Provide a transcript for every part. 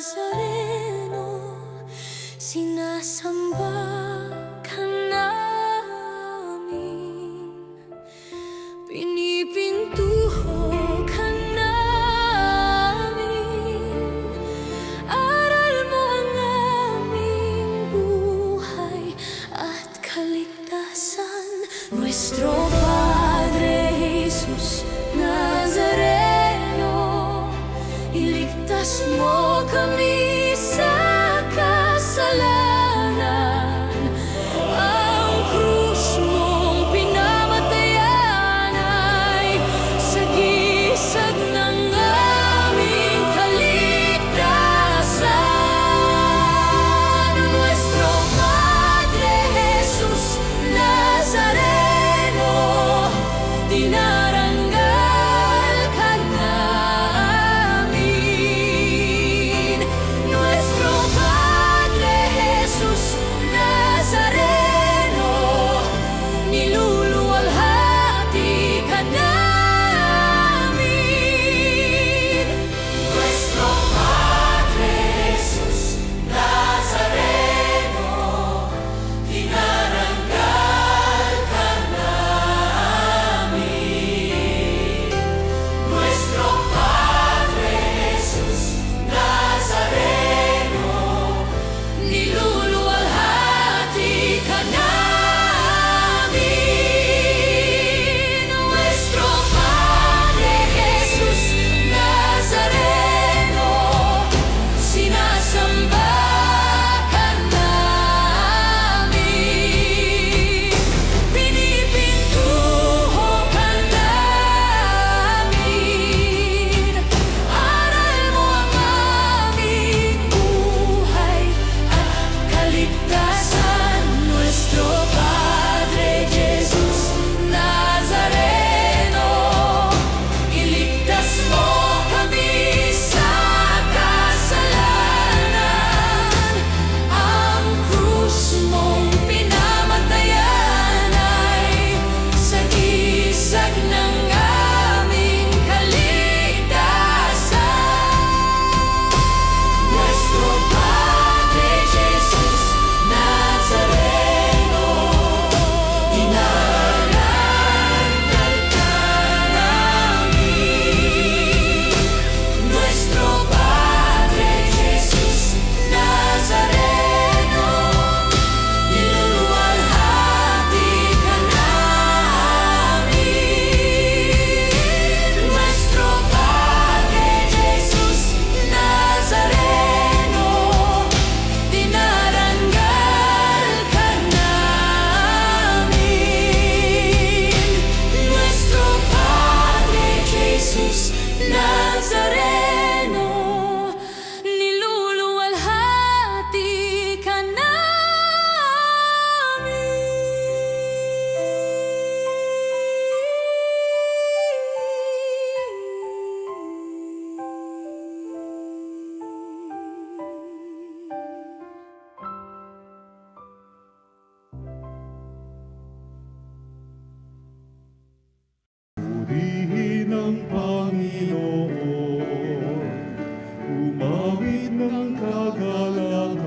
Nazareno, sinasamba ka namin, pinipintuho ka namin, aral mo ang aming buhay at kaligtasan. Nuestro Padre Jesus Nazareno, iligtas mo kami sa kasalanan. Ang krus mong pinamatayan ay sagisag ng aming kaligtasan. Nuestro Padre Jesus Nazareno, dinarangal ka namin. Nuestro Padre Jesus Nazareno, niluluwalhati ka namin. Nuestro Padre Jesus Nazareno, dinarangal ka namin. Nuestro Padre Jesus Nazareno, niluluwalhati ka namin. Nuestro Padre Jesus Nazareno, sinasamba ka namin, pinipintuho ka namin, aral mo ang aming buhay at kaligtasan. Nuestro Padre Jesus Nazareno, iligtas mo kami sa kasalanan. Ang krus mong pinamatayan ay sagisag ng aming kaligtasan. Nuestro Padre Jesus Nazareno, dinarangal ka namin. Nuestro Padre Jesus Nazareno, niluluwalhati ka namin. Nuestro Padre Jesus Nazareno, dinarangal ka namin. Nuestro Padre Jesus Nazareno, niluluwalhati ka Purihin ang Panginoon, umawit ng kagalakan,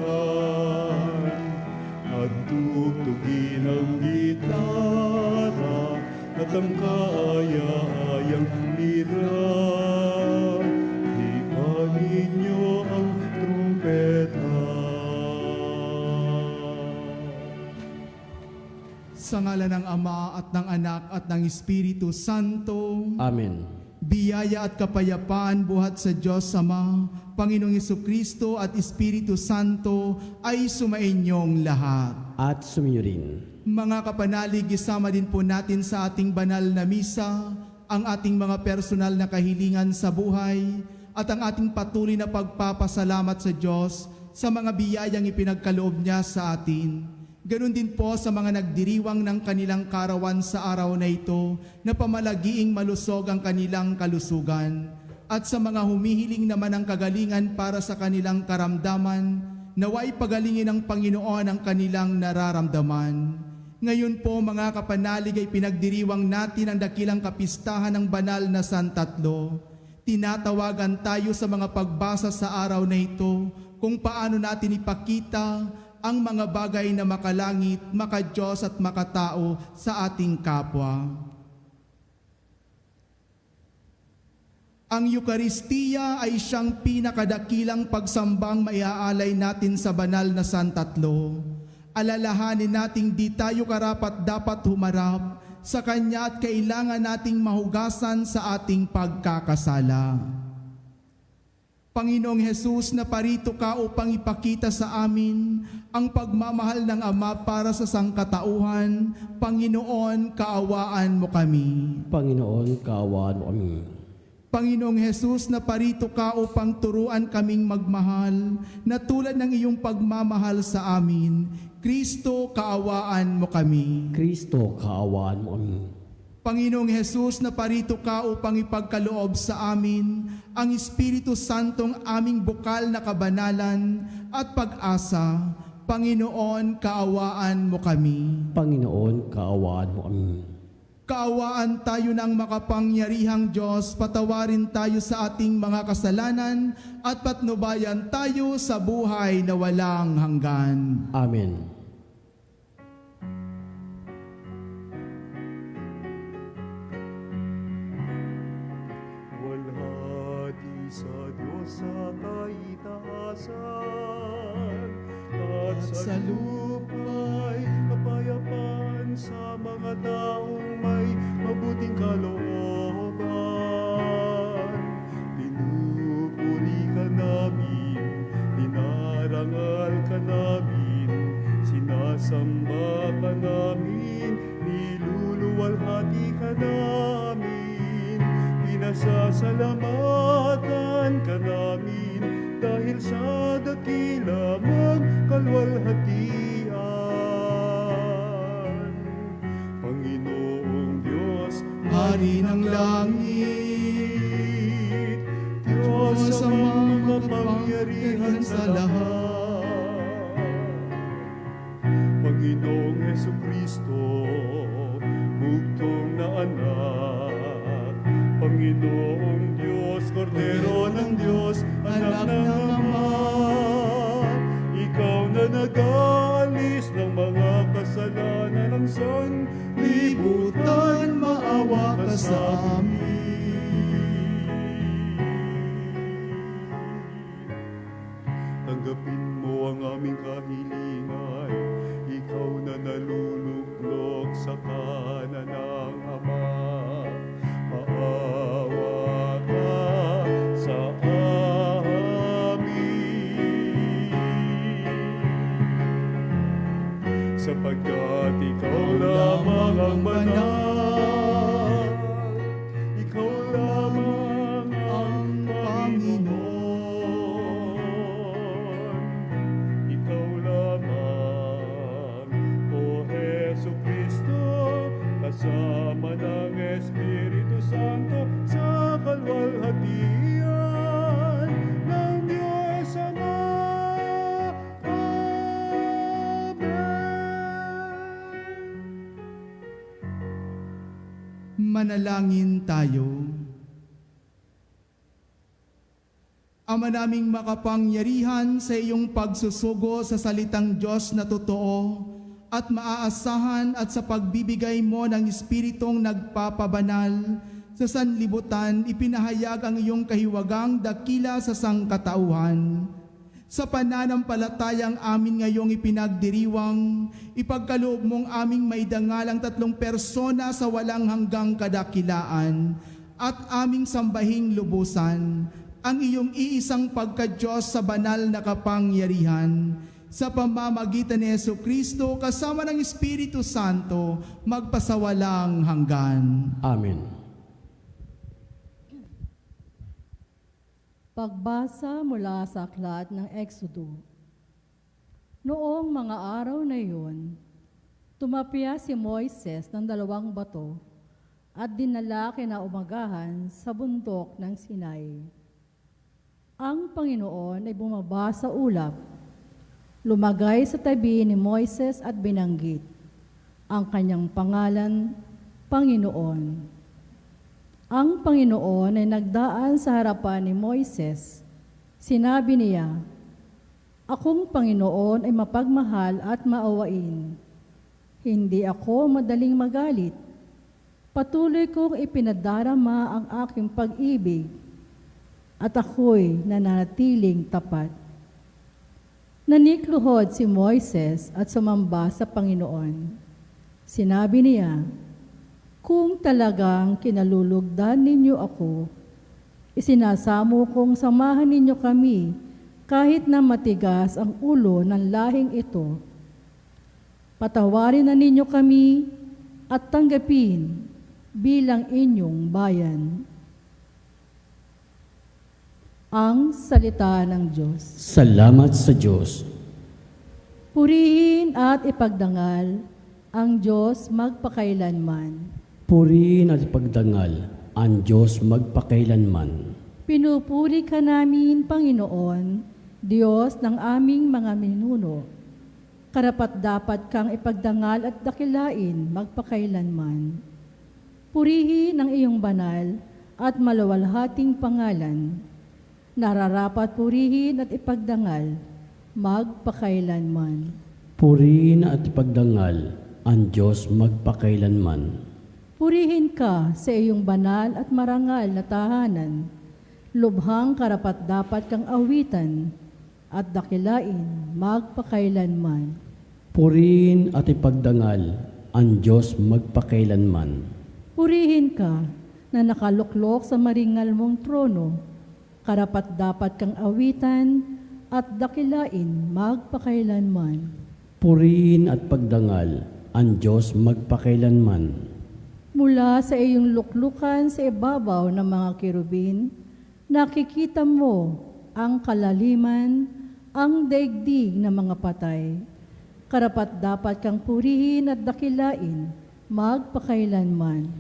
at tugtugin ang gitara at ang kaaya-ayang lira. Ipanin niyo ang trumpeta. Sa ngala ng Ama at ng Anak at ng Espiritu Santo, Amen. biyaya at kapayapaan buhat sa Diyos Ama, Panginoong Jesucristo at Espiritu Santo ay sumainyong lahat. At suminyo rin. Mga kapanalig, isama din po natin sa ating banal na misa ang ating mga personal na kahilingan sa buhay at ang ating patuloy na pagpapasalamat sa Diyos sa mga biyayang ipinagkaloob niya sa atin. Ganon din po sa mga nagdiriwang ng kanilang karawan sa araw na ito na pamalagiing malusog ang kanilang kalusugan. At sa mga humihiling naman ng kagalingan para sa kanilang karamdaman, naway pagalingin ng Panginoon ang kanilang nararamdaman. Ngayon po mga kapanalig ay pinagdiriwang natin ang dakilang kapistahan ng banal na Santatlo. Tinatawagan tayo sa mga pagbasa sa araw na ito kung paano natin ipakita ang mga bagay na makalangit, makadiyos at makatao sa ating kapwa. Ang Eukaristiya ay siyang pinakadakilang pagsambang maiaalay natin sa banal na Santatlo. Alalahanin nating di tayo karapat dapat humarap sa Kanya at kailangan nating mahugasan sa ating pagkakasala. Panginoong Hesus, naparito ka upang ipakita sa amin ang pagmamahal ng Ama para sa sangkatauhan. Panginoon, kaawaan mo kami. Panginoon, kaawaan mo kami. Panginoong Hesus, naparito ka upang turuan kaming magmahal na tulad ng iyong pagmamahal sa amin. Kristo, kaawaan mo kami. Kristo, kaawaan mo kami. Panginoong Hesus, naparito ka upang ipagkaloob sa amin ang Espiritu Santong aming bukal na kabanalan at pag-asa. Panginoon, kaawaan mo kami. Panginoon, kaawaan mo kami. Kaawaan tayo ng makapangyarihang Diyos, patawarin tayo sa ating mga kasalanan at patnubayan tayo sa buhay na walang hanggan. Amen. Walhati sa Diyos sa kaitaasan, at sa lupa'y kapayapaan sa mga taong may mabuting kalooban. Pinupuri ka namin, dinarangal ka namin, sinasamba ka namin, niluluwalhati ka namin, pinasasalamatan ka namin, dahil sa dakila mong kalwalhatian. Panginoong Diyos, Hari ng langit, Diyos Diyos sa ang mga makapangyarihan sa lahat. Panginoong Hesukristo, bugtong na anak. Panginoong Diyos, Kordero ng Diyos, anak ng Ama. Ikaw na nag-aalis ng mga kasalanan ng sanlibutan, maawa ka sa amin. Tanggapin mo ang aming kahilingan, ikaw na naluluklok sa kanan ng Ama. Maawa ka sa amin, sapagkat ikaw lamang ang banal, ikaw lamang ang Panginoon, ikaw lamang, O Hesukristo, kasama ng Espiritu Santo sa kalwalhatian ng Diyos Ama. Manalangin tayo. Ama naming makapangyarihan, sa iyong pagsusugo sa salitang Diyos na totoo at maaasahan at sa pagbibigay mo ng Espiritong nagpapabanal, sa sanlibutan ipinahayag ang iyong kahiwagang dakila sa sangkatauhan. Sa pananampalatayang amin ngayong ipinagdiriwang, ipagkaloob mong aming maidangalang 3 persona sa walang hanggang kadakilaan at aming sambahing lubusan ang iyong iisang pagka-Diyos sa banal na kapangyarihan. Sa pamamagitan ni Jesucristo kasama ng Espiritu Santo, magpasawalang hanggan. Amen. Pagbasa mula sa aklat ng Exodo. Noong mga araw na iyon, tumapya si Moises ng 2 bato at dinala kinaumagahan sa bundok ng Sinai. Ang Panginoon ay bumaba sa ulap, lumagay sa tabi ni Moises at binanggit ang kanyang pangalan, Panginoon. Ang Panginoon ay nagdaan sa harapan ni Moises. Sinabi niya, "Akong Panginoon ay mapagmahal at maawain. Hindi ako madaling magalit. Patuloy kong ipinadarama ang aking pag-ibig at ako'y nananatiling tapat." Nanikluhod si Moises at sumamba sa Panginoon. Sinabi niya, "Kung talagang kinalulugdan ninyo ako, isinasamo kong samahan ninyo kami kahit na matigas ang ulo ng lahing ito. Patawarin na ninyo kami at tanggapin bilang inyong bayan." Ang salita ng Diyos. Salamat sa Diyos. Purihin at ipagdangal ang Diyos magpakailanman. Purihin at ipagdangal ang Diyos magpakailanman. Pinupuri ka namin, Panginoon, Diyos ng aming mga minuno. Karapat-dapat kang ipagdangal at dakilain magpakailanman. Purihin ang iyong banal at maluwalhating pangalan. Nararapat purihin at ipagdangal magpakailanman. Purihin at ipagdangal ang Diyos magpakailanman. Purihin ka sa iyong banal at marangal na tahanan. Lubhang karapat-dapat kang awitan at dakilain magpakailanman. Purihin at ipagdangal ang Diyos magpakailanman. Purihin ka na nakaluklok sa maringal mong trono. Karapat-dapat kang awitan at dakilain magpakailanman. Purihin at pagdangal ang Diyos magpakailanman. Mula sa iyong luklukan sa ibabaw ng mga kirubin, nakikita mo ang kalaliman, ang daigdig ng mga patay. Karapat-dapat kang purihin at dakilain magpakailanman.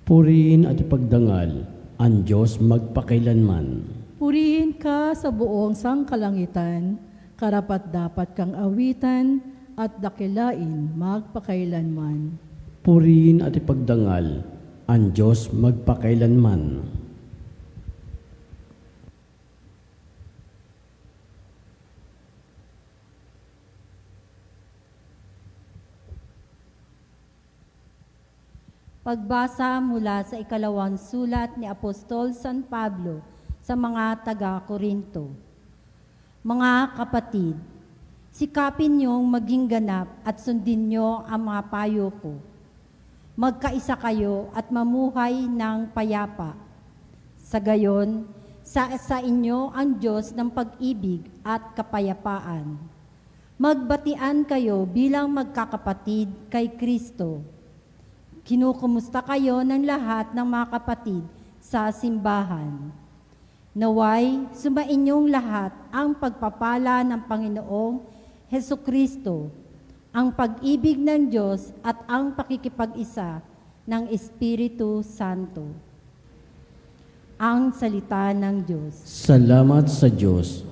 Purihin at ipagdangal ang Diyos magpakailanman. Purihin ka sa buong sangkalangitan, karapat-dapat kang awitan at dakilain magpakailanman. Purihin at ipagdangal ang Diyos magpakailanman. Pagbasa mula sa ikalawang sulat ni Apostol San Pablo sa mga taga-Korinto. Mga kapatid, sikapin niyong maging ganap at sundin niyo ang mga payo ko. Magkaisa kayo at mamuhay ng payapa. Sa gayon, sa inyo ang Diyos ng pag-ibig at kapayapaan. Magbatian kayo bilang magkakapatid kay Kristo. Kinukumusta kayo ng lahat ng mga kapatid sa simbahan. Naway, sumainyong lahat ang pagpapala ng Panginoong Hesukristo, ang pag-ibig ng Diyos at ang pakikipag-isa ng Espiritu Santo. Ang salita ng Diyos. Salamat sa Diyos.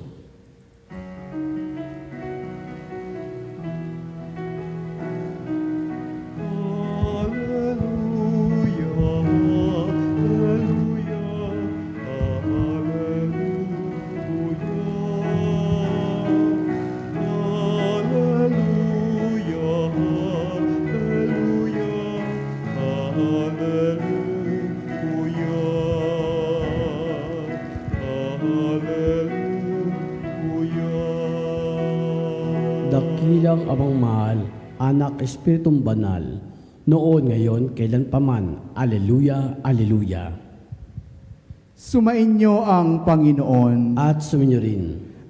Dakilang Amang Mahal, Anak Espiritong Banal, noon, ngayon, kailanpaman. Aleluya, aleluya. Sumainyo ang Panginoon. At suminyo rin,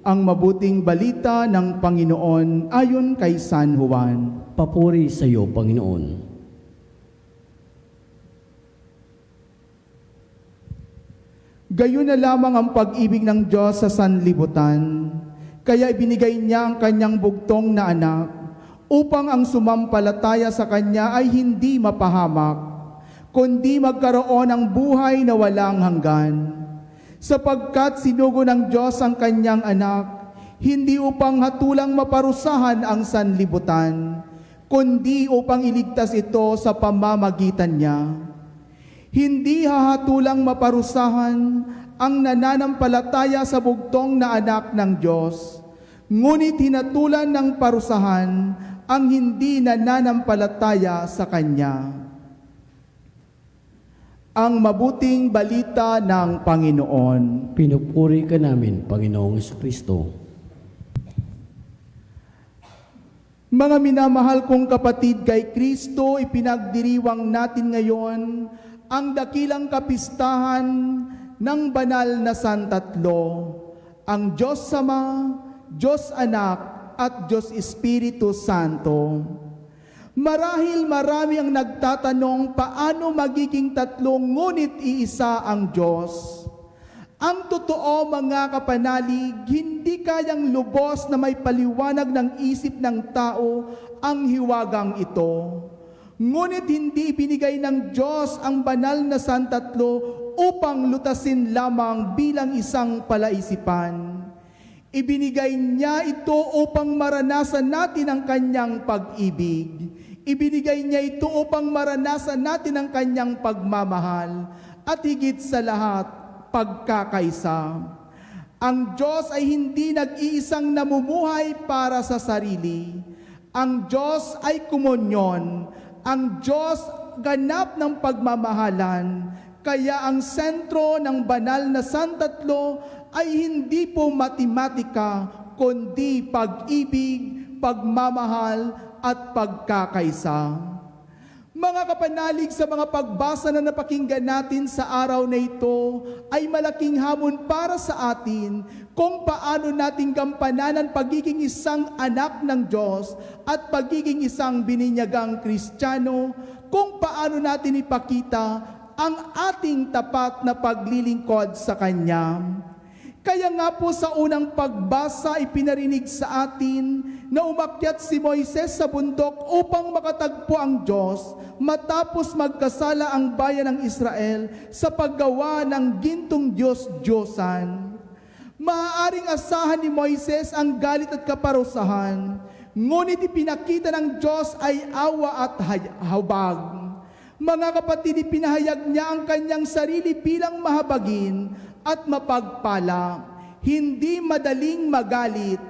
Ang mabuting balita ng Panginoon ayon kay San Juan. papuri sa iyo, Panginoon. Gayon na lamang ang pag-ibig ng Diyos sa sanlibutan, kaya ibinigay niya ang kanyang bugtong na anak, upang ang sumampalataya sa kanya ay hindi mapahamak, kundi magkaroon ng buhay na walang hanggan. Sapagkat sinugo ng Diyos ang kanyang anak, hindi upang hatulang maparusahan ang sanlibutan, kundi upang iligtas ito sa pamamagitan niya. Hindi hahatulang maparusahan ang nananampalataya sa bugtong na anak ng Diyos, ngunit hinatulan ng parusahan ang hindi nananampalataya sa Kanya. Ang mabuting balita ng Panginoon. Pinupuri ka namin, Panginoong Kristo. Mga minamahal kong kapatid, kay Kristo ipinagdiriwang natin ngayon ang dakilang kapistahan ng banal na Santatlo, ang Diyos Ama, Diyos Anak, at Diyos Espiritu Santo. Marahil marami ang nagtatanong paano magiging tatlo ngunit iisa ang Diyos. Ang totoo mga kapanalig, hindi kayang lubos na may paliwanag ng isip ng tao ang hiwagang ito. Ngunit hindi ibinigay ng Diyos ang banal na Santatlo upang lutasin lamang bilang isang palaisipan. Ibinigay niya ito upang maranasan natin ang kanyang pag-ibig. Ibinigay niya ito upang maranasan natin ang kanyang pagmamahal at higit sa lahat, pagkakaisa. Ang Diyos ay hindi nag-iisang namumuhay para sa sarili. Ang Diyos ay komunyon. Ang Diyos ganap ng pagmamahalan. Kaya ang sentro ng banal na Santatlo ay hindi po matematika, kundi pag-ibig, pagmamahal, at pagkakaisa. Mga kapanalig, sa mga pagbasa na napakinggan natin sa araw na ito, ay malaking hamon para sa atin kung paano natin gampanan ang pagiging isang anak ng Diyos at pagiging isang bininyagang Kristiyano, kung paano natin ipakita ang ating tapat na paglilingkod sa Kanya. Kaya nga po sa unang pagbasa ipinarinig sa atin na umakyat si Moises sa bundok upang makatagpo ang Diyos matapos magkasala ang bayan ng Israel sa paggawa ng gintong Diyos-Diyosan. Maaaring asahan ni Moises ang galit at kaparusahan, ngunit ipinakita ng Diyos ay awa at habag. Mga kapatid, ipinahayag niya ang kanyang sarili bilang mahabagin at mapagpala, hindi madaling magalit,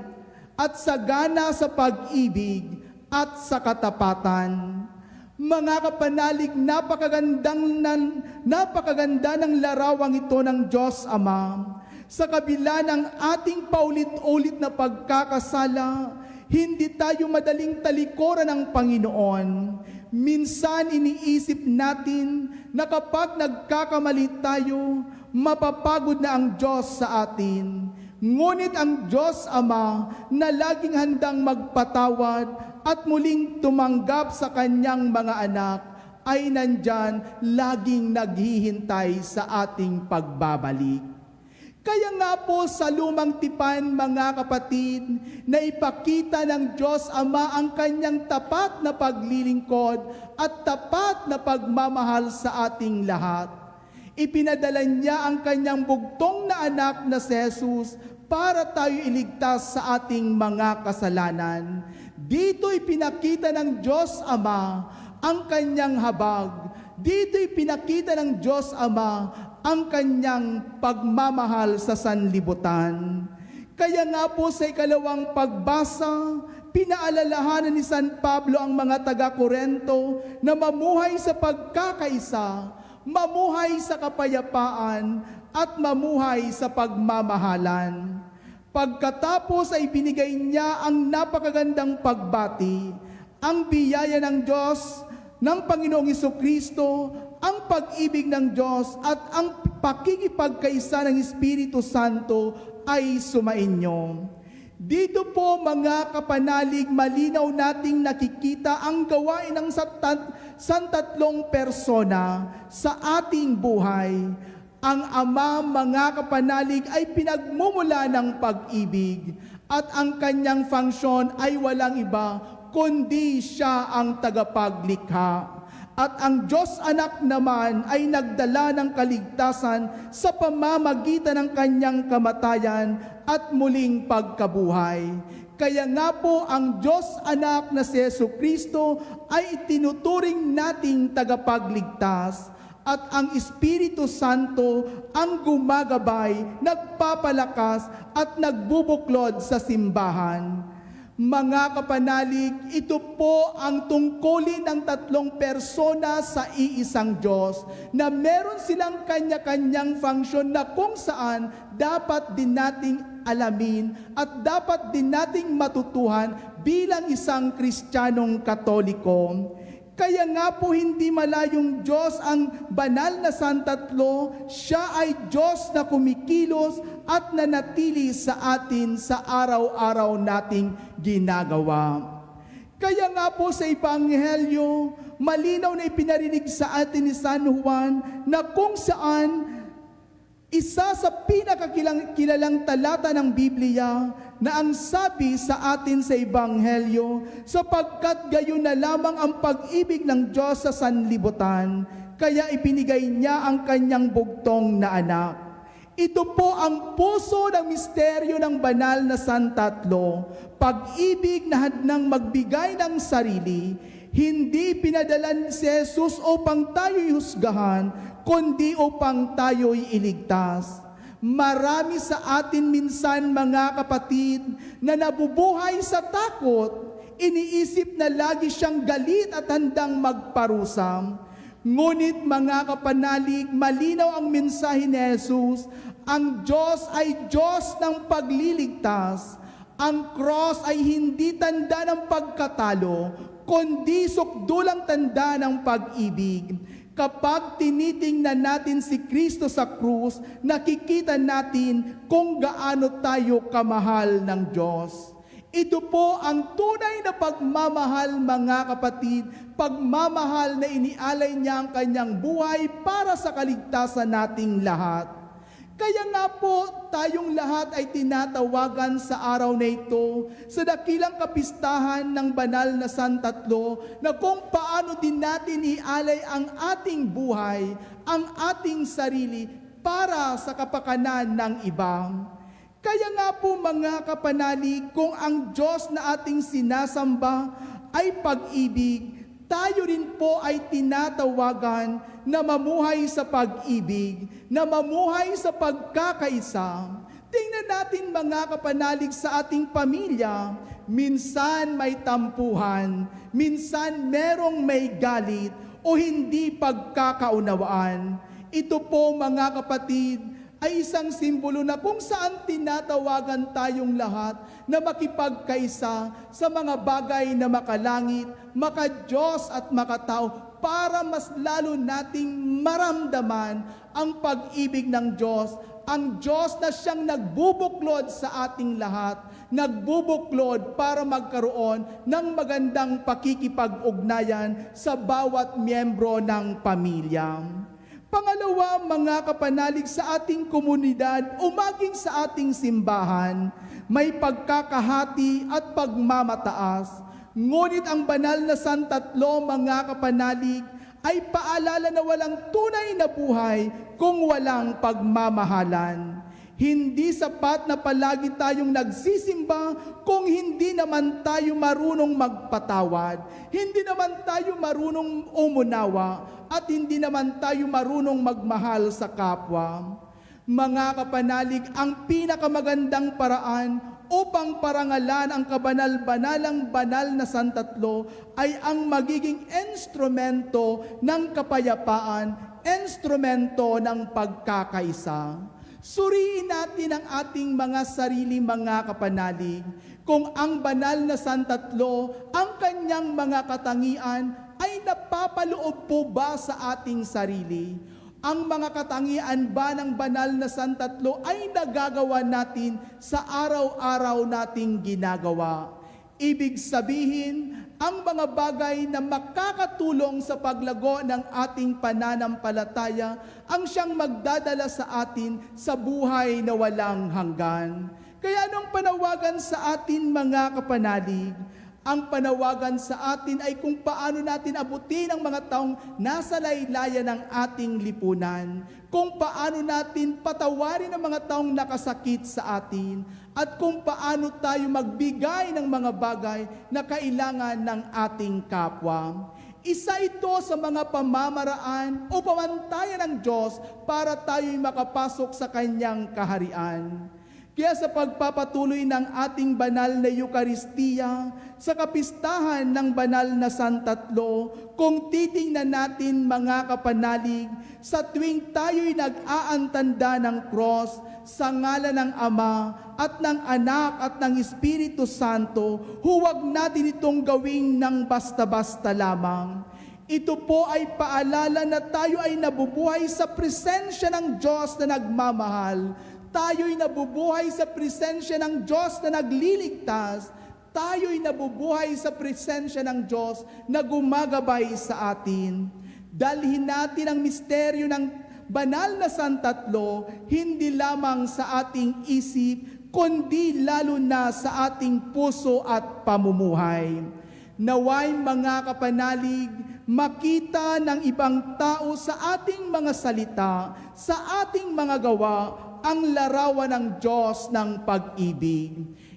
at sagana sa pag-ibig at sa katapatan. Mga kapanalig, napakaganda ng larawang ito ng Diyos Ama. Sa kabila ng ating paulit-ulit na pagkakasala, hindi tayo madaling talikuran ng Panginoon. Minsan iniisip natin na kapag nagkakamali tayo, mapapagod na ang Diyos sa atin. Ngunit ang Diyos Ama na laging handang magpatawad at muling tumanggap sa kanyang mga anak ay nandyan laging naghihintay sa ating pagbabalik. Kaya nga po sa lumang tipan, mga kapatid, na ipakita ng Diyos Ama ang kanyang tapat na paglilingkod at tapat na pagmamahal sa ating lahat. Ipinadala niya ang kanyang bugtong na anak na si Jesus para tayo iligtas sa ating mga kasalanan. Dito ipinakita ng Diyos Ama ang kanyang habag. Dito ipinakita ng Diyos Ama ang kanyang pagmamahal sa sanlibutan. Kaya nga po sa ikalawang pagbasa, pinaalalahanan ni San Pablo ang mga taga-Korinto na mamuhay sa pagkakaisa, mamuhay sa kapayapaan, at mamuhay sa pagmamahalan. Pagkatapos ay binigay niya ang napakagandang pagbati, ang biyaya ng Diyos, ng Panginoong Jesucristo, ang pag-ibig ng Diyos at ang pakikipagkaisa ng Espiritu Santo ay sumainyo. Dito po mga kapanalig, malinaw nating nakikita ang gawain ng santatlong persona sa ating buhay. Ang Ama, mga kapanalig, ay pinagmumula ng pag-ibig at ang kanyang funksyon ay walang iba kundi siya ang tagapaglikha. At ang Diyos Anak naman ay nagdala ng kaligtasan sa pamamagitan ng kanyang kamatayan at muling pagkabuhay. Kaya nga po ang Diyos Anak na si Jesucristo ay itinuturing nating tagapagligtas. at ang Espiritu Santo ang gumagabay, nagpapalakas at nagbubuklod sa simbahan. Mga kapanalig, ito po ang tungkulin ng tatlong persona sa iisang Diyos na meron silang kanya-kanyang function na kung saan dapat din nating alamin at dapat din nating matutuhan bilang isang Kristiyanong Katoliko. Kaya nga po hindi malayong Diyos ang banal na Santatlo, siya ay Diyos na kumikilos at nanatili sa atin sa araw-araw nating ginagawa. Kaya nga po sa Ebanghelyo, malinaw na ipinarinig sa atin ni San Juan na kung saan isa sa pinakakilalang talata ng Biblia na ang sabi sa atin sa Ebanghelyo, sapagkat gayon na lamang ang pag-ibig ng Diyos sa sanlibutan, kaya ibinigay niya ang kanyang bugtong na anak. Ito po ang puso ng misteryo ng banal na Santatlo, pag-ibig na hadnang magbigay ng sarili, hindi pinadalan si Jesus upang tayo'y husgahan, kundi upang tayo'y iligtas. Marami sa atin minsan mga kapatid na nabubuhay sa takot, iniisip na lagi siyang galit at handang magparusa. Ngunit mga kapanalig, malinaw ang mensahe ni Jesus, ang Diyos ay Diyos ng pagliligtas. Ang cross ay hindi tanda ng pagkatalo, kundi sukdulang tanda ng pag-ibig. Kapag tinitingnan natin si Kristo sa krus, nakikita natin kung gaano tayo kamahal ng Diyos. Ito po ang tunay na pagmamahal, mga kapatid, pagmamahal na inialay niya ang kanyang buhay para sa kaligtasan nating lahat. Kaya nga po, tayong lahat ay tinatawagan sa araw na ito sa dakilang kapistahan ng banal na Santatlo na kung paano din natin ialay ang ating buhay, ang ating sarili para sa kapakanan ng iba. Kaya nga po mga kapanalig, kung ang Diyos na ating sinasamba ay pag-ibig, tayo rin po ay tinatawagan na mamuhay sa pag-ibig, na mamuhay sa pagkakaisa. Tingnan natin mga kapanalig sa ating pamilya, minsan may tampuhan, minsan merong may galit o hindi pagkakaunawaan. Ito po mga kapatid, ay isang simbolo na kung saan tinatawagan tayong lahat na makipagkaisa sa mga bagay na makalangit, maka-Diyos at makatao para mas lalo nating maramdaman ang pag-ibig ng Diyos, ang Diyos na siyang nagbubuklod sa ating lahat, nagbubuklod para magkaroon ng magandang pakikipag-ugnayan sa bawat miyembro ng pamilya. Pangalawa, mga kapanalig sa ating komunidad o maging sa ating simbahan, may pagkakahati at pagmamataas. Ngunit ang banal na Santatlo, mga kapanalig, ay paalala na walang tunay na buhay kung walang pagmamahalan. Hindi sapat na palagi tayong nagsisimba kung hindi naman tayo marunong magpatawad, hindi naman tayo marunong umunawa, at hindi naman tayo marunong magmahal sa kapwa. Mga kapanalig, ang pinakamagandang paraan upang parangalan ang kabanal-banalang banal na Santatlo ay ang magiging instrumento ng kapayapaan, instrumento ng pagkakaisa. Suriin natin ang ating mga sarili, mga kapanalig, kung ang banal na Santatlo, ang kanyang mga katangian ay napapaloob po ba sa ating sarili? Ang mga katangian ba ng banal na Santatlo ay nagagawa natin sa araw-araw nating ginagawa? Ibig sabihin, ang mga bagay na makakatulong sa paglago ng ating pananampalataya ang siyang magdadala sa atin sa buhay na walang hanggan. Kaya anong panawagan sa atin, mga kapanalig? Ang panawagan sa atin ay kung paano natin abutin ang mga taong nasa laylayan ng ating lipunan, kung paano natin patawarin ang mga taong nakasakit sa atin, at kung paano tayo magbigay ng mga bagay na kailangan ng ating kapwa. Isa ito sa mga pamamaraan o pamantayan ng Diyos para tayo'y makapasok sa Kanyang kaharian. Kaya sa pagpapatuloy ng ating banal na Eukaristiya, sa kapistahan ng banal na Santatlo, kung titingnan natin mga kapanalig, sa tuwing tayo'y nag-aantanda ng cross, sa ngalan ng Ama at ng Anak at ng Espiritu Santo, huwag natin itong gawing ng basta-basta lamang. Ito po ay paalala na tayo ay nabubuhay sa presensya ng Diyos na nagmamahal. Tayo'y nabubuhay sa presensya ng Diyos na nagliligtas. Tayo'y nabubuhay sa presensya ng Diyos na gumagabay sa atin. Dalhin natin ang misteryo ng banal na Santatlo, hindi lamang sa ating isip, kundi lalo na sa ating puso at pamumuhay. Naway mga kapanalig, makita ng ibang tao sa ating mga salita, sa ating mga gawa, ang larawan ng Diyos ng pag-ibig.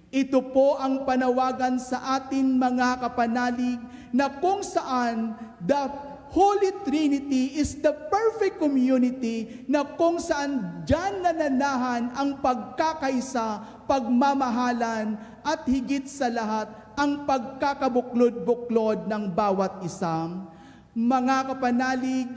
Ito po ang panawagan sa atin mga kapanalig na kung saan the Holy Trinity is the perfect community na kung saan dyan nananahan ang pagkakaisa, pagmamahalan at higit sa lahat ang pagkakabuklod-buklod ng bawat isa. Mga kapanalig,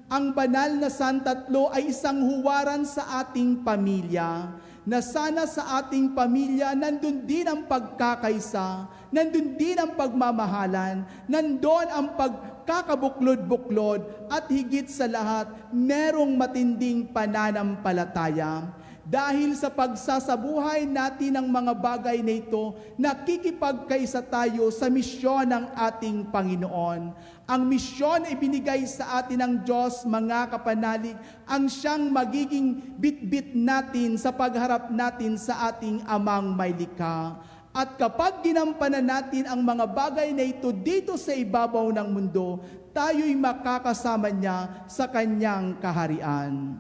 ang banal na Santatlo ay isang huwaran sa ating pamilya, na sana sa ating pamilya nandun din ang pagkakaisa, nandun din ang pagmamahalan, nandun ang pagkakabuklod-buklod, at higit sa lahat, merong matinding pananampalataya. Dahil sa pagsasabuhay natin ng mga bagay na ito, nakikipagkaisa tayo sa misyon ng ating Panginoon. Ang misyon ay binigay sa atin ng Diyos, mga kapanalig, ang siyang magiging bitbit natin sa pagharap natin sa ating Amang Maylikha. At kapag ginampanan natin ang mga bagay na ito dito sa ibabaw ng mundo, tayo'y makakasama niya sa kanyang kaharian.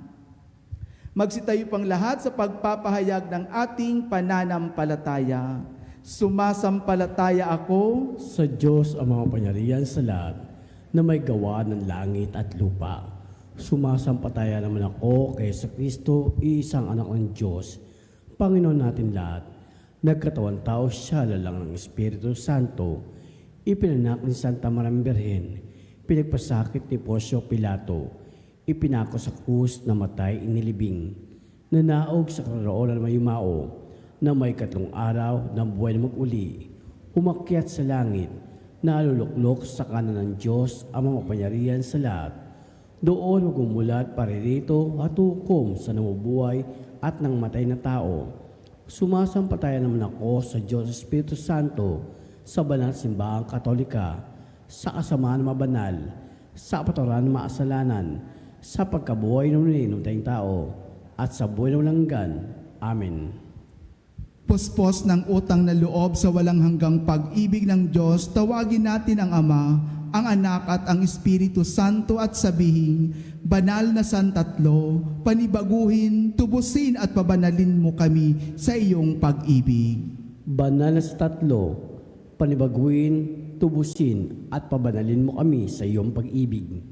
Magsitayo pang lahat sa pagpapahayag ng ating pananampalataya. Sumasampalataya ako Sa Diyos ang mga pangyarihan sa lahat na may gawa ng langit at lupa. Sumasampataya naman ako kay Yesu Kristo, iisang anak ng Diyos, Panginoon natin lahat. Nagkatawan tao siya lalang ng Espiritu Santo, ipinanak ni Santa Maraming Birhen, pinagpasakit ni Poncio Pilato, ipinako sa krus na matay inilibing, nanaog sa karoonan na mayumao, na may 3 araw ng buhay na mag-uli, umakyat sa langit, na aluluklok sa kanan ng Diyos ang mga pangyarihan sa lahat. Doon magumulat paririto at hukom sa namubuhay at ng matay na tao. Sumasampataya naman ako sa Diyos Espiritu Santo, sa banal simbahang Katolika, sa kasamaan na mabanal, sa paturan na maasalanan, sa pagkabuhay ng tayong tao, at sa buhay ng langgan. Amen. puspos ng utang na loob sa walang hanggang pag-ibig ng Diyos, tawagin natin ang Ama, ang Anak at ang Espiritu Santo at sabihin, Banal na Santatlo, panibaguhin, tubusin at pabanalin mo kami sa iyong pag-ibig. Banal na Santatlo, panibaguhin, tubusin at pabanalin mo kami sa iyong pag-ibig.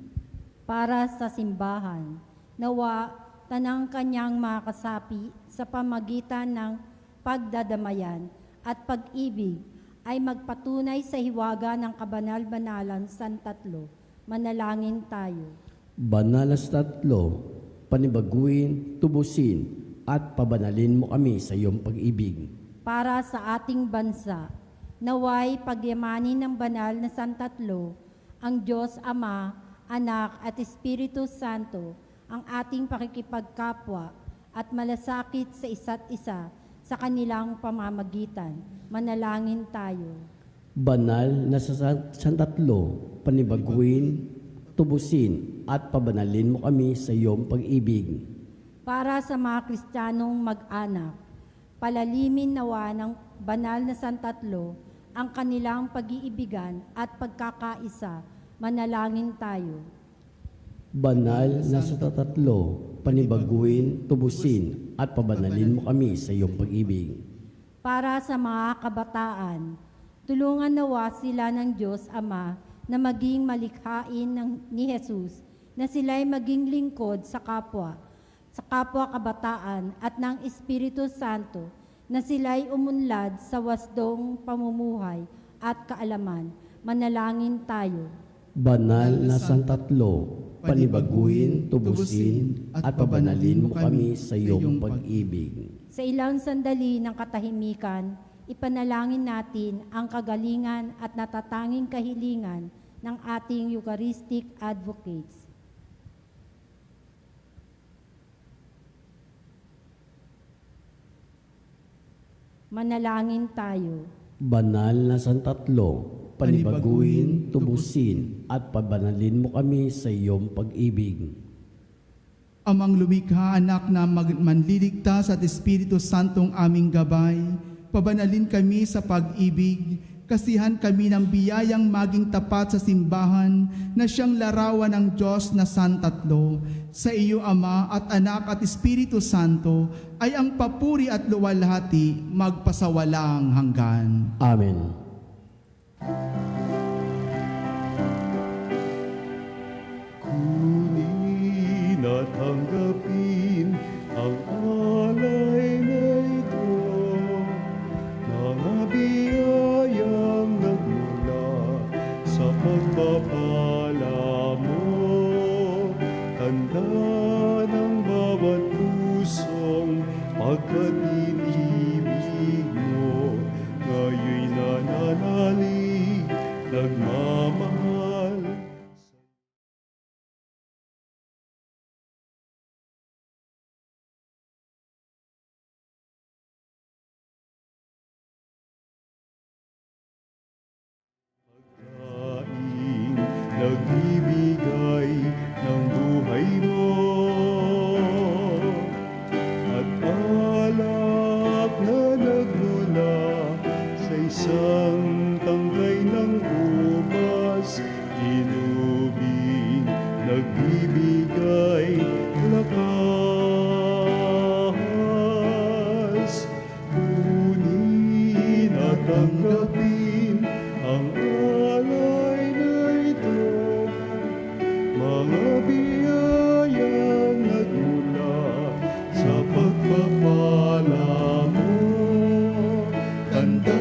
Para sa simbahan, nawa tanang kanyang mga kasapi sa pamagitan ng pagdadamayan at pag-ibig ay magpatunay sa hiwaga ng kabanal-banalan Santatlo. Manalangin tayo. Banal na Santatlo, panibaguhin, tubusin at pabanalin mo kami sa iyong pag-ibig. Para sa ating bansa, naway pagyamanin ng banal na Santatlo, ang Diyos Ama, Anak at Espiritu Santo, ang ating pakikipagkapwa at malasakit sa isa't isa sa kanilang pamamagitan. Manalangin tayo. Banal na Santatlo, panibaguhin, tubusin at pabanalin mo kami sa iyong pag-ibig. Para sa mga Kristiyanong mag-anak, palalimin nawa ng banal na Santatlo ang kanilang pag-iibigan at pagkakaisa. Manalangin tayo. Banal na Santatlo, panibaguhin, tubusin at pabanalin mo kami sa iyong pag-ibig. Para sa mga kabataan, tulungan nawa sila ng Diyos Ama na maging malikhain ni Jesus, na sila'y maging lingkod sa kapwa kabataan at ng Espiritu Santo, na sila'y umunlad sa wasdong pamumuhay at kaalaman. Manalangin tayo. Banal na Santatlo, panibaguhin, tubusin, at pabanalin mo kami sa iyong pag-ibig. Sa ilang sandali ng katahimikan, ipanalangin natin ang kagalingan at natatanging kahilingan ng ating Eucharistic advocates. Manalangin tayo. Banal na Santatlo, panibaguhin, tubusin, at pabanalin mo kami sa iyong pag-ibig. Amang lumikha, anak na manliligtas at Espiritu Santong aming gabay, pabanalin kami sa pag-ibig, kasihan kami ng biyayang maging tapat sa simbahan na siyang larawan ng Diyos na Santatlo. Sa iyo, Ama at Anak at Espiritu Santo, ay ang papuri at luwalhati magpasawalang hanggan. Amen. Kunin at tanggapin ang alay na ito, mga biyayang nagmula sa pagpapala mo. Tanda ng bawat pusong pagkatinibig mo, ngayon nananalig, nagmamahal. Kain, nagbibigay ng buhay mo, at alak na nagmula sa isang tangkay ng ubas, inubing, nagbibigay lakas. Kunin at tanggapin ang alay na ito, mga biyayang nagmula sa pagpapala mo. Tanda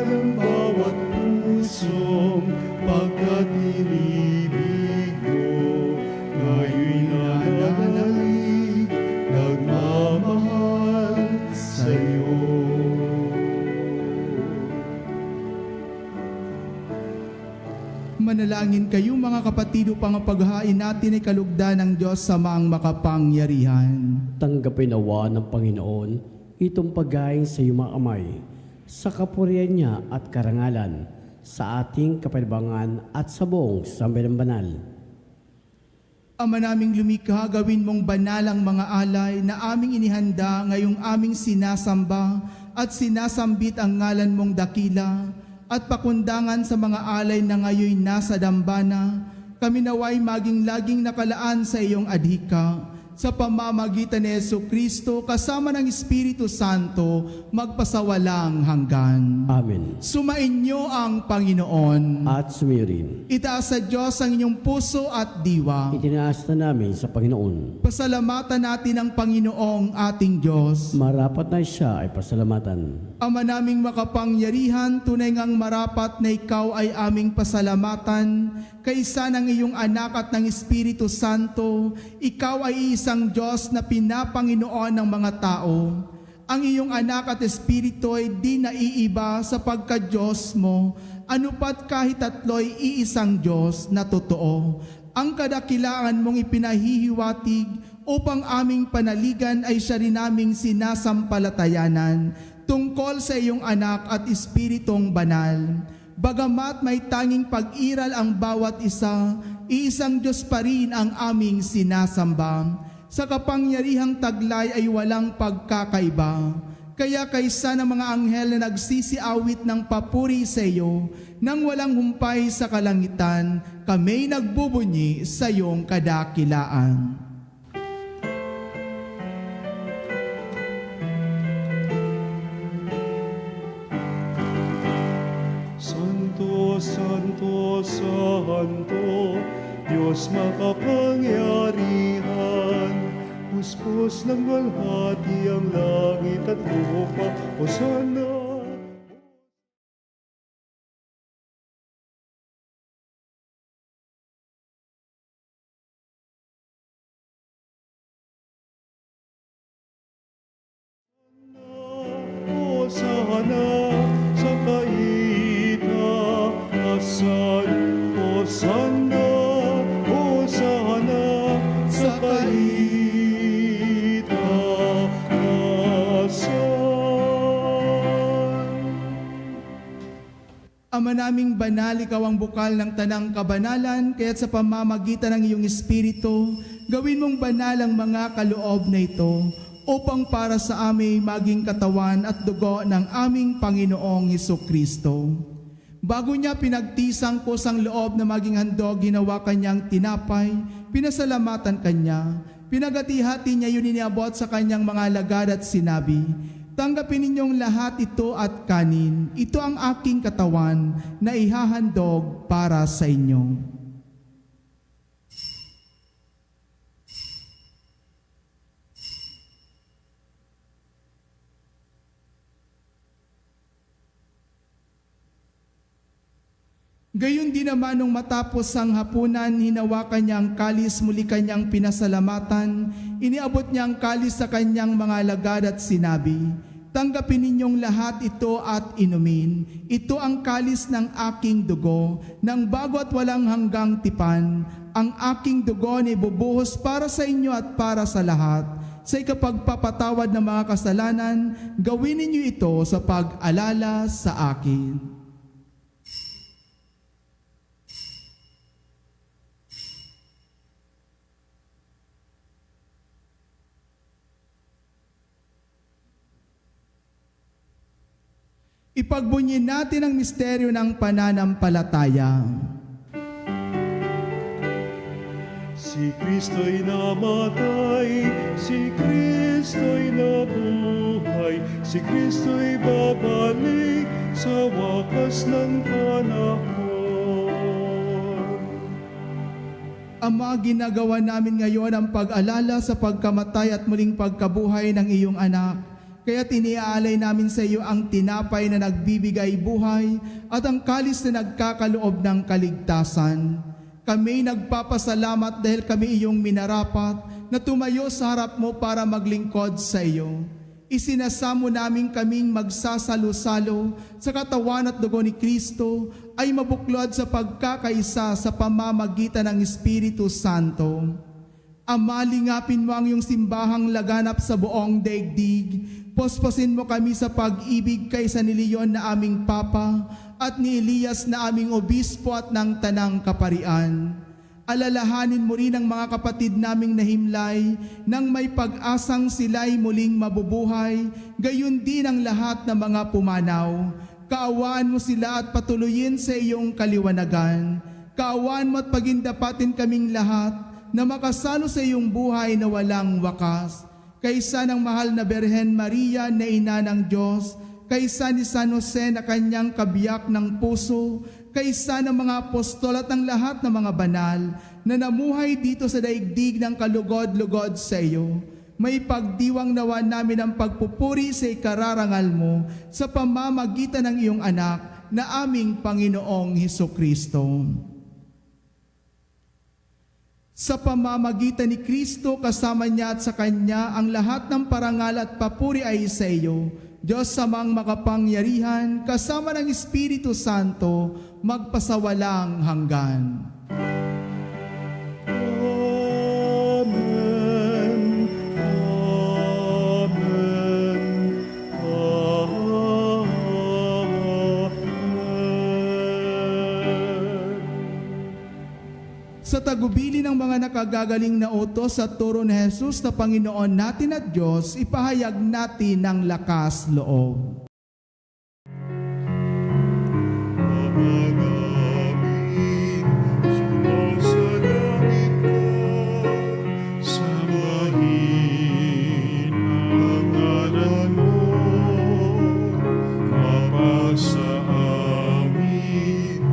ng bawat pusong pagkatinibig mo, ngayon nananalig, nagmamahal sa'yo. Manalangin kayo mga kapatid upang ang paghain natin ay kalugdan ng Diyos sa maang makapangyarihan. Tanggapin nawa ng Panginoon itong pagkain sa iyong mga kamay, sa kapurihan niya at karangalan, sa ating kapalibangan at sa buong sambayan banal. Ama naming lumikha, gawin mong banalang mga alay na aming inihanda ngayong aming sinasamba at sinasambit ang ngalan mong dakila, at pakundangan sa mga alay na ngayon nasa dambana, kami naway maging laging nakalaan sa iyong adhika, sa pamamagitan ni Jesucristo kasama ng Espiritu Santo, magpasawalang hanggan. Amen. Sumainyo ang Panginoon. At sumayo rin. Itaas sa Diyos ang inyong puso at diwa. Itinaas na namin sa Panginoon. Pasalamatan natin ang Panginoong ating Diyos. Marapat na siya ay pasalamatan. Ama naming makapangyarihan, tunay ngang marapat na ikaw ay aming pasalamatan, kaisa ng iyong anak at ng Espiritu Santo. Ikaw ay isang Diyos na pinapanginoon ng mga tao. Ang iyong anak at Espiritu ay di naiiba sa pagka-Diyos mo, anupat kahit tatlo'y iisang Diyos na totoo. Ang kadakilaan mong ipinahihiwatig upang aming panaligan ay siya rin naming sinasampalatayanan tungkol sa iyong anak at Espiritong banal. Bagamat may tanging pag-iral ang bawat isa, iisang Diyos pa rin ang aming sinasamba. Sa kapangyarihang taglay ay walang pagkakaiba. Kaya kaysa ng mga anghel na nagsisiawit ng papuri sa iyo, nang walang humpay sa kalangitan, kami nagbubunyi sa iyong kadakilaan. Santo, Santo, Santo, Diyos makapangyarihan. Puspos ng walhati ang langit at lupa, Hosanna. Hosanna sa kaitaasan, Hosanna, Hosanna sa kaitaasan. Ama naming banal, ikaw ang bukal ng tanang kabanalan, kaya't sa pamamagitan ng iyong Espiritu, gawin mong banal ang mga kaloob na ito, upang para sa amin maging katawan at dugo ng aming Panginoong Hesukristo. Bago niya pinagtisang ko sang loob na maging handog, ginawa kanyang tinapay, pinasalamatan kanya, pinagati-hati niya yun iniabot sa kanyang mga alagad at sinabi, "Tanggapin ninyong lahat ito at kanin, ito ang aking katawan na ihahandog para sa inyo." Gayon din naman nung matapos ang hapunan, hinawakan niya ang kalis, muli kanyang pinasalamatan, iniabot niya ang kalis sa kanyang mga alagad at sinabi, "Tanggapin ninyong lahat ito at inumin. Ito ang kalis ng aking dugo, ng bago at walang hanggang tipan. Ang aking dugo na ibubuhos para sa inyo at para sa lahat. Sa ikapagpapatawad ng mga kasalanan, gawin ninyo ito sa pag-alala sa akin." Ipagbunyin natin ang misteryo ng pananampalataya. Si Kristo'y namatay, si Kristo'y nabuhay, si Kristo'y babalik sa wakas ng panahon. Ama, ginagawa namin ngayon ang pag-alala sa pagkamatay at muling pagkabuhay ng iyong anak. Kaya iniaalay namin sa iyo ang tinapay na nagbibigay buhay at ang kalis na nagkakaloob ng kaligtasan. Kami nagpapasalamat dahil kami iyong minarapat na tumayo sa harap mo para maglingkod sa iyo. Isinasamo namin kaming magsasalo-salo sa katawan at dugo ni Kristo ay mabuklod sa pagkakaisa sa pamamagitan ng Espiritu Santo. Ama, lingapin mo ang iyong simbahang laganap sa buong daigdig. Posposin mo kami sa pag-ibig kay San Leon na aming Papa at ni Elias na aming Obispo at ng Tanang Kaparian. Alalahanin mo rin ang mga kapatid naming nahimlay nang may pag-asang sila'y muling mabubuhay, gayon din ang lahat ng mga pumanaw. Kaawaan mo sila at patuloyin sa iyong kaliwanagan. Kaawaan mo at pagindapatin kaming lahat na makasalo sa iyong buhay na walang wakas. Kaysa ng mahal na Birhen Maria na ina ng Diyos, kaysa ni San Jose na kanyang kabiyak ng puso, kaysa ng mga apostol at ng lahat ng mga banal na namuhay dito sa daigdig ng kalugod-lugod sa iyo, may pagdiwang nawa namin ang pagpupuri sa ikararangal mo sa pamamagitan ng iyong anak na aming Panginoong Hesukristo. Sa pamamagitan ni Kristo, kasama niya at sa Kanya, ang lahat ng parangal at papuri ay sa iyo, Diyos amang makapangyarihan, kasama ng Espiritu Santo, magpasawalang hanggan. Amen. Amen. Amen. Sa tagubili ng mga nakagagaling na utos at turo ni Jesus na Panginoon natin at Diyos, ipahayag natin ng lakas loob. Ama namin, sumasalangit ka, sambahin ang ngalan mo, mapasa amin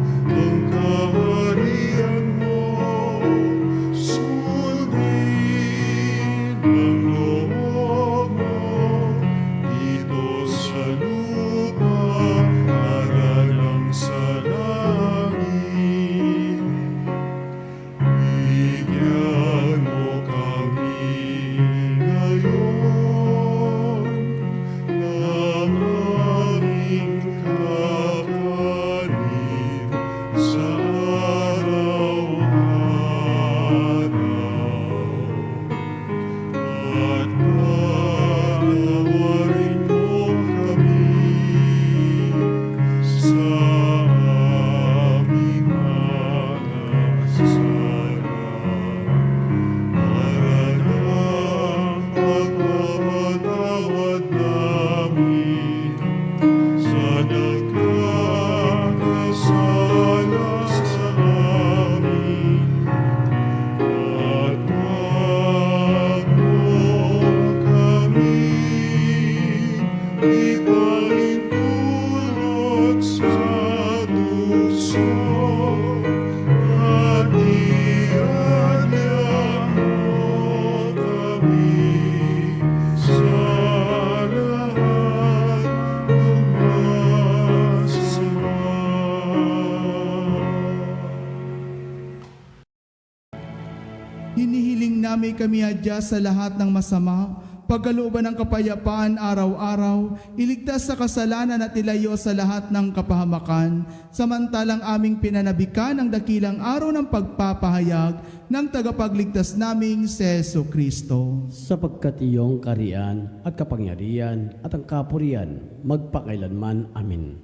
hinihiling namin kami adya sa lahat ng masama, pagkalooban ng kapayapaan araw-araw, iligtas sa kasalanan at ilayo sa lahat ng kapahamakan, samantalang aming pinanabikan ang dakilang araw ng pagpapahayag ng tagapagligtas naming si Jesucristo. Sapagkat iyong kariyan at kapangyarihan at ang kapurihan magpakailanman. Amin.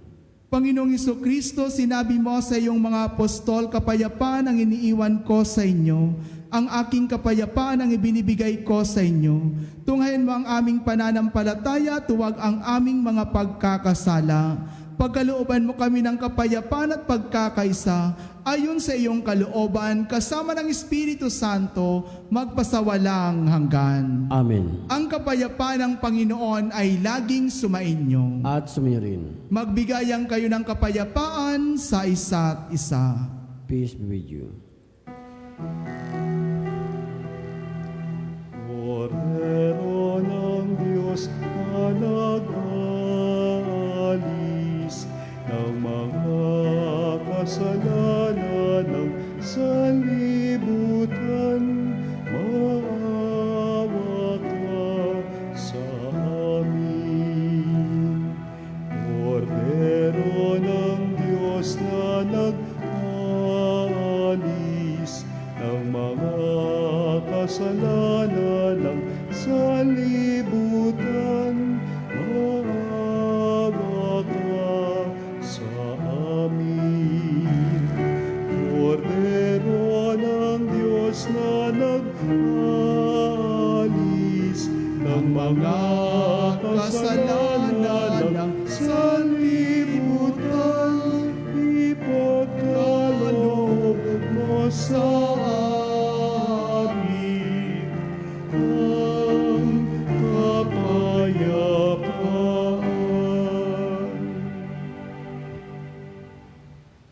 Panginoong Jesucristo, sinabi mo sa iyong mga apostol, kapayapaan ang iniiwan ko sa inyo. Ang aking kapayapaan ang ibinibigay ko sa inyo. Tunghayan mo ang aming pananampalataya, tuwag ang aming mga pagkakasala. Pagkalooban mo kami ng kapayapaan at pagkakaisa, ayon sa iyong kalooban, kasama ng Espiritu Santo, magpasawalang hanggan. Amen. Ang kapayapaan ng Panginoon ay laging sumainyo. At sumayo rin. Magbigayan kayo ng kapayapaan sa isa't isa. Peace be with you. Kordero ng Diyos na nag-aalis ng mga kasalanan ng sanlibutan, maawa ka sa amin. Kordero ng Diyos na nag-aalis ng mga kasalanan ng sanlibutan, maawa ka sa amin. Kordero ng Diyos na nag-aalis ng mga kasalanan ng sanlibutan, ipagkaloob mo sa amin ang kapayapaan.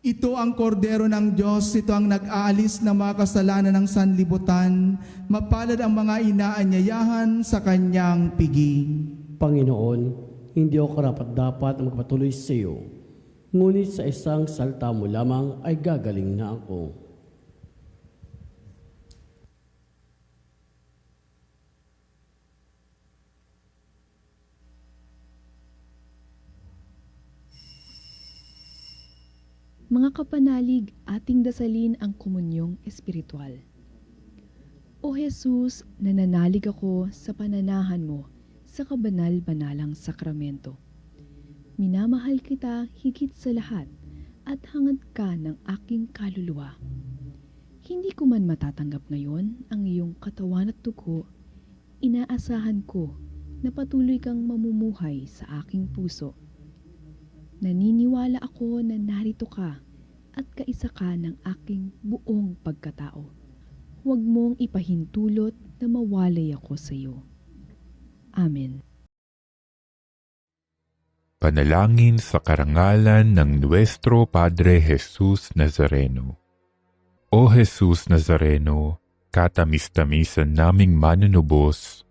Ito ang kordero ng Diyos, ito ang nag-aalis ng mga kasalanan ng sanlibutan. Mapalad ang mga inaanyayahan sa kanyang piging. Panginoon, hindi ako karapat-dapat na magpatuloy sa iyo. Ngunit sa isang salta mo lamang ay gagaling na ako. Mga kapanalig, ating dasalin ang komunyong espiritual. O Jesus, nananalig ako sa pananahan mo sa kabanal-banalang sakramento. Minamahal kita higit sa lahat at hangad ka ng aking kaluluwa. Hindi ko man matatanggap ngayon ang iyong katawan at dugo, inaasahan ko na patuloy kang mamumuhay sa aking puso. Naniniwala ako na narito ka at kaisa ka ng aking buong pagkatao. Huwag mong ipahintulot na mawalay ako sa iyo. Amen. Panalangin sa karangalan ng Nuestro Padre Jesus Nazareno. O Jesus Nazareno, katamis-tamisan naming manunubos,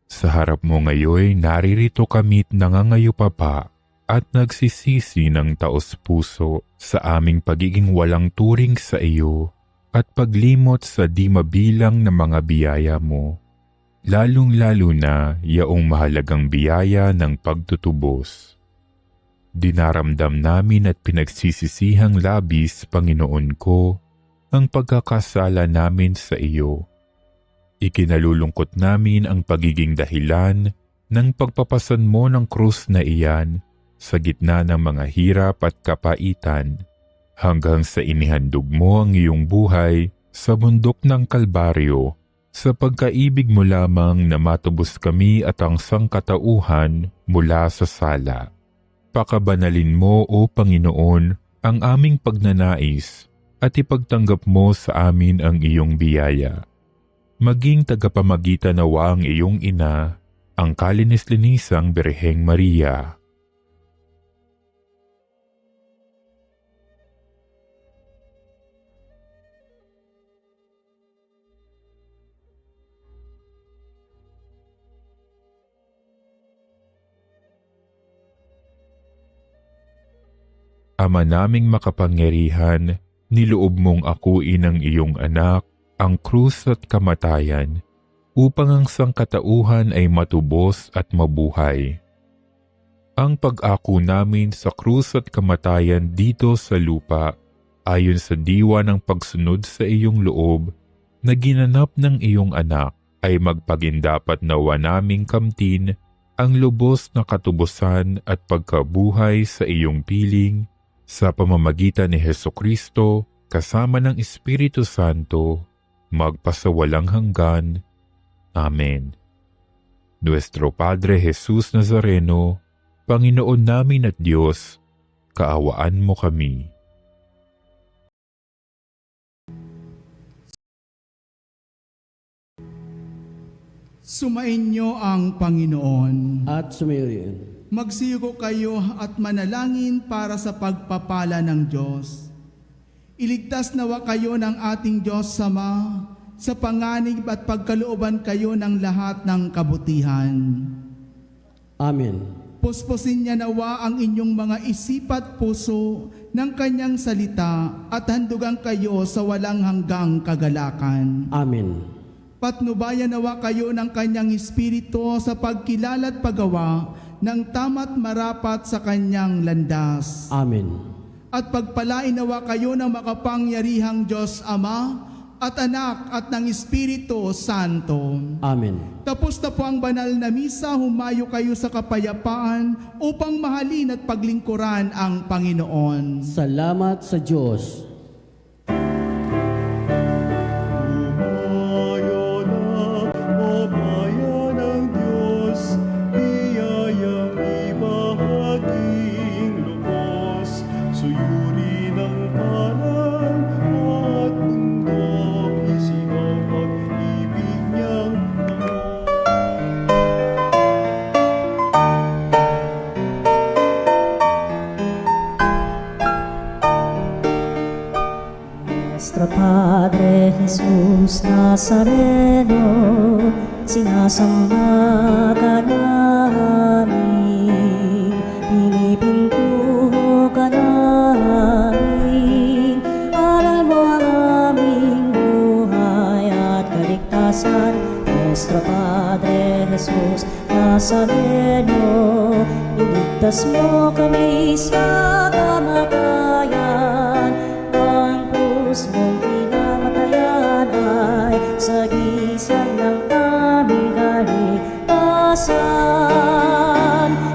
sa harap mo ngayon naririto kami't nangangayupapa at nagsisisi ng taos-puso sa aming pagiging walang turing sa iyo at paglimot sa di mabilang na mga biyaya mo, lalong-lalo na yaong mahalagang biyaya ng pagtutubos. Dinaramdam namin at pinagsisisihang labis, Panginoon ko, ang pagkakasala namin sa iyo. Ikinalulungkot namin ang pagiging dahilan ng pagpapasan mo ng krus na iyan sa gitna ng mga hirap at kapaitan, hanggang sa inihandog mo ang iyong buhay sa bundok ng Kalbaryo, sa pagkaibig mo lamang na matubos kami at ang sangkatauhan mula sa sala. Pakabanalin mo, O Panginoon, ang aming pagnanais at ipagtanggap mo sa amin ang iyong biyaya. Maging tagapamagitan nawa ang iyong ina, ang kalinis-linisang Birheng Maria. Ama naming makapangyarihan, niloob mong akuin ang iyong anak ang krus at kamatayan upang ang sangkatauhan ay matubos at mabuhay. Ang pag-ako namin sa krus at kamatayan dito sa lupa ayon sa diwa ng pagsunod sa iyong loob na ginanap ng iyong anak ay magpagindapat nawa naming kamtin ang lubos na katubusan at pagkabuhay sa iyong piling sa pamamagitan ni Hesukristo kasama ng Espiritu Santo magpasawalang hanggan. Amen. Nuestro Padre Jesus Nazareno, Panginoon namin at Diyos, kaawaan mo kami. Sumainyo ang Panginoon. At sumayon. Magsiugo kayo at manalangin para sa pagpapala ng Diyos. Iligtas nawa kayo ng ating Diyos Ama sa panganib at pagkalooban kayo ng lahat ng kabutihan. Amen. Puspusin niya nawa ang inyong mga isip at puso ng kanyang salita at handugan kayo sa walang hanggang kagalakan. Amen. Patnubayan nawa kayo ng kanyang espiritu sa pagkilala at paggawa ng tama't marapat sa kanyang landas. Amen. At pagpalain nawa kayo ng makapangyarihang Diyos Ama at Anak at ng Espiritu Santo. Amen. Tapos na po ang banal na misa, humayo kayo sa kapayapaan upang mahalin at paglingkuran ang Panginoon. Salamat sa Diyos. Umayo na, o bayan ng Diyos, biyayang ibahaging lubos, suyuri ng parang at bundok, isigaw pag-ibig niyang Nuestro Padre Jesus Nazareno, sinasamba ka namin, pinipinto ka namin, aral mo ang aming buhay at kaligtasan. Nuestro Padre Jesus Nazareno, iligtas mo kami sa kamatayan, ang krus mong pinamatayan ay sagisag ng aming kaligtasan.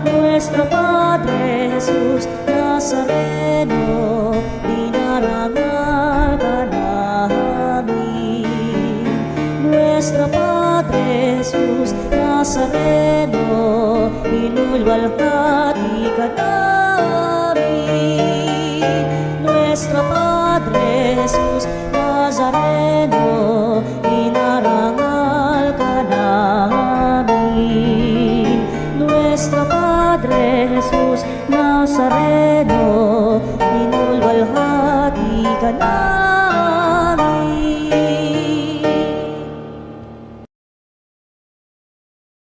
Nuestro Padre Jesus Nazareno, dinarangal ka namin. Nuestro Padre Jesus Nazareno, inulwalhati ka namin. Nuestro Padre Jesus Nazareno, inarangal ka namin. Nuestro Padre Jesus Nazareno, inulwalhati ka namin.